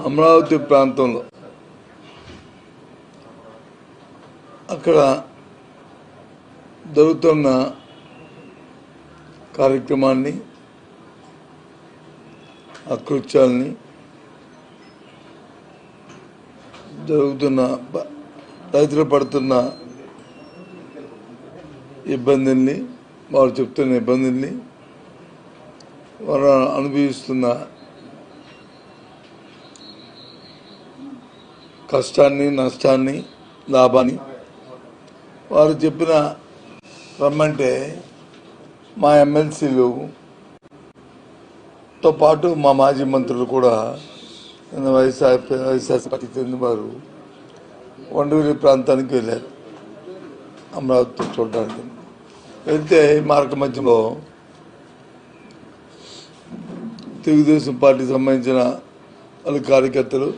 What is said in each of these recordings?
అమరావతి ప్రాంతంలో అక్కడ జరుగుతున్న కార్యక్రమాన్ని, అకృత్యాల్ని, జరుగుతున్న రైతులు పడుతున్న ఇబ్బందుల్ని, వారు చెప్తున్న ఇబ్బందుల్ని, వారు అనుభవిస్తున్న కష్టాన్ని, నష్టాన్ని, లాభాన్ని వారు చెప్పిన రమ్మంటే మా ఎమ్మెల్సీలతో పాటు మా మాజీ మంత్రులు కూడా వైఎస్ఆర్సీపీకి చెందిన వారు వండవల్లి ప్రాంతానికి వెళ్ళారు అమరావతి చూడడానికి. వెళ్తే మార్గ మధ్యలో తెలుగుదేశం పార్టీకి సంబంధించిన వాళ్ళ కార్యకర్తలు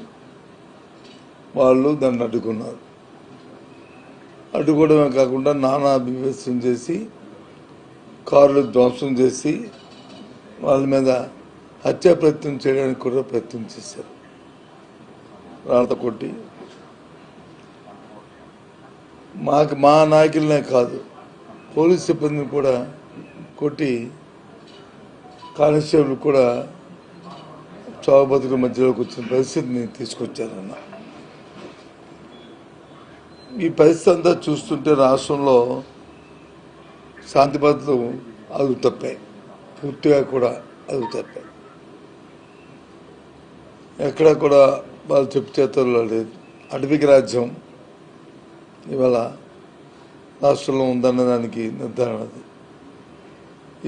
వాళ్ళు దాన్ని అడ్డుకున్నారు. అడ్డుకోవడమే కాకుండా నానా బీభత్సం చేసి, కార్లు ధ్వంసం చేసి, వాళ్ళ మీద హత్యా ప్రయత్నం చేయడానికి కూడా ప్రయత్నం చేశారు. రాళ్ళ కొట్టి మా నాయకులనే కాదు, పోలీస్ సిబ్బందిని కూడా కొట్టి, కానిస్టేబుల్ కూడా చావు బతుకుల మధ్యలోకి వచ్చిన పరిస్థితిని తీసుకొచ్చారన్న. ఈ పరిస్థితి అంతా చూస్తుంటే రాష్ట్రంలో శాంతి భద్రతలు అదుపు తప్పాయి, పూర్తిగా కూడా అదుపు తప్పాయి. ఎక్కడ కూడా వాళ్ళు చెప్పు చేతుల్లో లేదు. అటవిక రాజ్యం ఇవాళ రాష్ట్రంలో ఉందన్న దానికి నిర్ధారణ అది.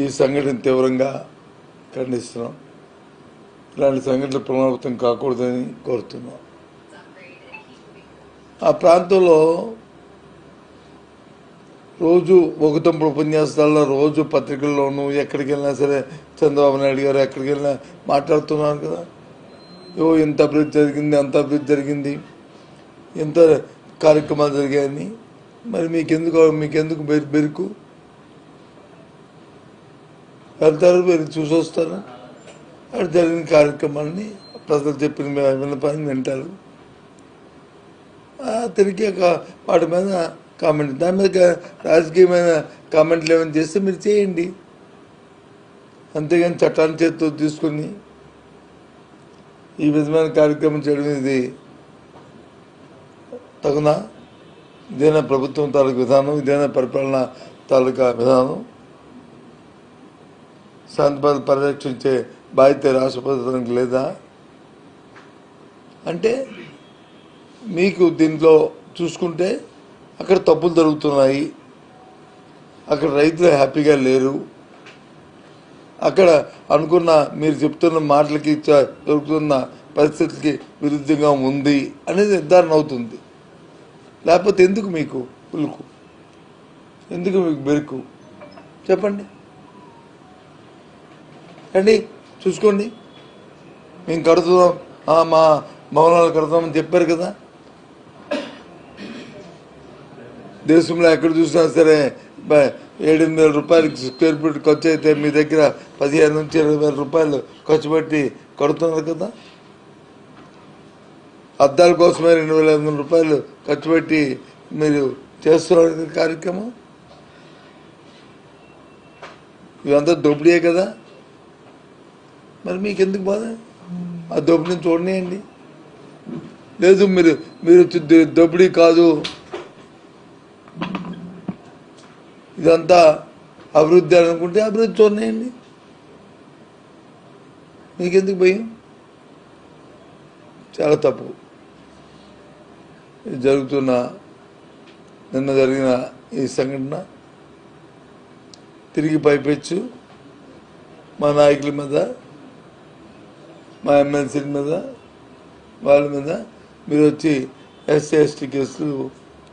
ఈ సంఘటన తీవ్రంగా ఖండిస్తున్నాం. ఇలాంటి సంఘటనలు పునరావృతం కాకూడదని కోరుతున్నాం. ఆ ప్రాంతంలో రోజు ఒకటంపుడు ఉపన్యాసాల్లో, రోజు పత్రికల్లోనూ ఎక్కడికి వెళ్ళినా సరే చంద్రబాబు నాయుడు గారు ఎక్కడికి వెళ్ళినా మాట్లాడుతున్నారు కదా. ఇంత అభివృద్ధి జరిగింది, అంత అభివృద్ధి జరిగింది, ఎంత కార్యక్రమాలు జరిగాయని. మరి మీకెందుకు బెరుకు? వెళ్తారు, వెళ్ళి చూసి వస్తారు. అక్కడ జరిగిన కార్యక్రమాన్ని, ప్రజలు చెప్పిన విన్నపాన్ని వింటారు. తిరిగి వాటి మీద కామెంట్, దాని మీద రాజకీయమైన కామెంట్లు ఏమైనా చేస్తే మీరు చేయండి. అంతేగాని చట్టాన్ని చేతితో తీసుకుని ఈ విధమైన కార్యక్రమం చేయడం ఇది తగునా? ఇదేనా ప్రభుత్వం తాలూకు విధానం? ఇదేనా పరిపాలన తాలూకా విధానం? శాంతి భద్రత పరిరక్షించే బాధ్యత రాష్ట్ర ప్రభుత్వానికి లేదా? అంటే మీకు దీంట్లో చూసుకుంటే అక్కడ తప్పులు జరుగుతున్నాయి, అక్కడ రైతులు హ్యాపీగా లేరు, అక్కడ అనుకున్న మీరు చెప్తున్న మాటలకి దొరుకుతున్న పరిస్థితులకి విరుద్ధంగా ఉంది అనేది నిర్ధారణ అవుతుంది. లేకపోతే ఎందుకు మీకు పులుకు, ఎందుకు మీకు బెరుకు? చెప్పండి, రండి చూసుకోండి. మేము కడుతున్నాం, మా భవనాలు కడతామని చెప్పారు కదా. దేశంలో ఎక్కడ చూసినా సరే 7,000 రూపాయలకి స్క్వేర్ ఫీట్ ఖర్చు అయితే మీ దగ్గర 15,000 నుంచి 20,000 రూపాయలు ఖర్చు పెట్టి కడుతున్నారు కదా. అద్దాల కోసమే 2,500 రూపాయలు ఖర్చు పెట్టి మీరు చేస్తున్నారు కార్యక్రమం. ఇదంతా దోపిడీయే కదా. మరి మీకెందుకు బాధ? ఆ దోపిడీని చూడనియండి. లేదు మీరు దోపిడీ కాదు, ఇదంతా అభివృద్ధి అనుకుంటే అభివృద్ధి చూడనియండి. మీకెందుకు భయం? చాలా తప్పు. నిన్న జరిగిన ఈ సంఘటన తిరిగి పైపెచ్చు మా నాయకుల మీద, మా ఎమ్మెల్సీల మీద, వాళ్ళ మీద మీరు వచ్చి SC/ST కేసులు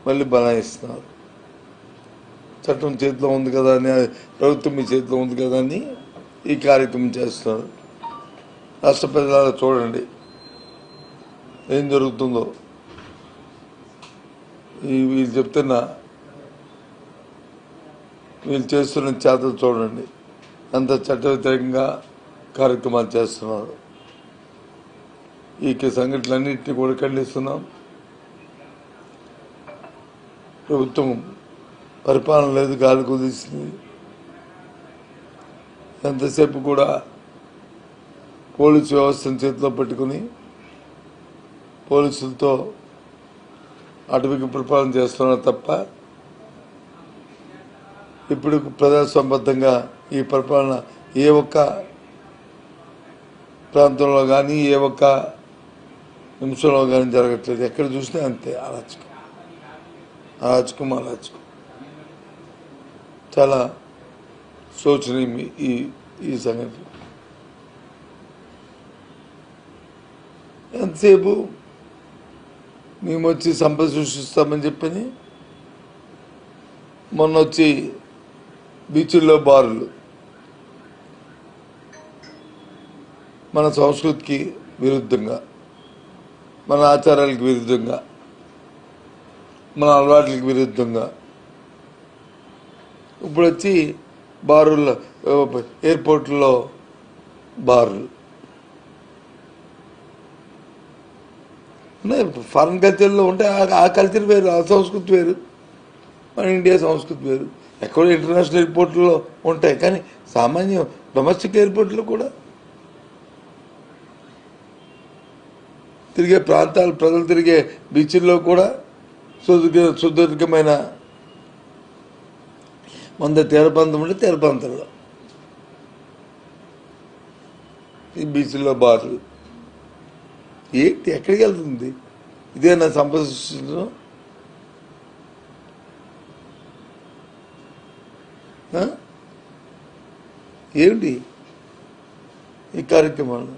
మళ్ళీ బనాయిస్తున్నారు. చట్టం చేతిలో ఉంది కదా అని, ప్రభుత్వం మీ చేతిలో ఉంది కదా అని ఈ కార్యక్రమం చేస్తున్నారు. రాష్ట్ర ప్రజలు చూడండి ఏం జరుగుతుందో. వీళ్ళు చెప్తున్న, వీళ్ళు చేస్తున్న చేతలు చూడండి, అంత చట్ట వ్యతిరేకంగా కార్యక్రమాలు చేస్తున్నారు. ఈ సంఘటనలన్నింటినీ కూడా ఖండిస్తున్నాం. ప్రభుత్వం పరిపాలన లేదు, గాలి కుదిస్తుంది. ఎంతసేపు కూడా పోలీసు వ్యవస్థను చేతిలో పెట్టుకుని పోలీసులతో అటవికి పరిపాలన చేస్తున్నారు తప్ప ఇప్పుడు ప్రజాస్వామ్యబద్ధంగా ఈ పరిపాలన ఏ ఒక్క ప్రాంతంలో కానీ ఏ ఒక్క నిమిషంలో కానీ జరగట్లేదు. ఎక్కడ చూసినా అంతే అరాచకం. చాలా శోచనీయం ఈ సంగతి. ఎంతసేపు మేము వచ్చి సంపద సృష్టిస్తామని చెప్పని మొన్న వచ్చి బీచ్ల్లో బారులు మన సంస్కృతికి విరుద్ధంగా, మన ఆచారాలకు విరుద్ధంగా, మన అలవాట్లకు విరుద్ధంగా ఇప్పుడు వచ్చి బారుల్లో ఎయిర్పోర్ట్లో బారులు ఉన్నాయి. ఫారెన్ కల్చర్లో ఉంటే ఆ కల్చర్ వేరు, ఆ సంస్కృతి వేరు, మన ఇండియా సంస్కృతి వేరు. ఎక్కడో ఇంటర్నేషనల్ ఎయిర్పోర్ట్లో ఉంటాయి, కానీ సామాన్య డొమెస్టిక్ ఎయిర్పోర్ట్లో కూడా తిరిగే ప్రాంతాలు, ప్రజలు తిరిగే బీచ్ల్లో కూడా సుదీర్ఘమైన తీర ప్రాంతం ఉంటే తీర ప్రాంతంలో ఈ బీచ్ల్లో బార్లు ఏంటి? ఎక్కడికి వెళ్తుంది? ఇదే నా సంపద సృష్టించడం. ఏమిటి ఈ కార్యక్రమాలు?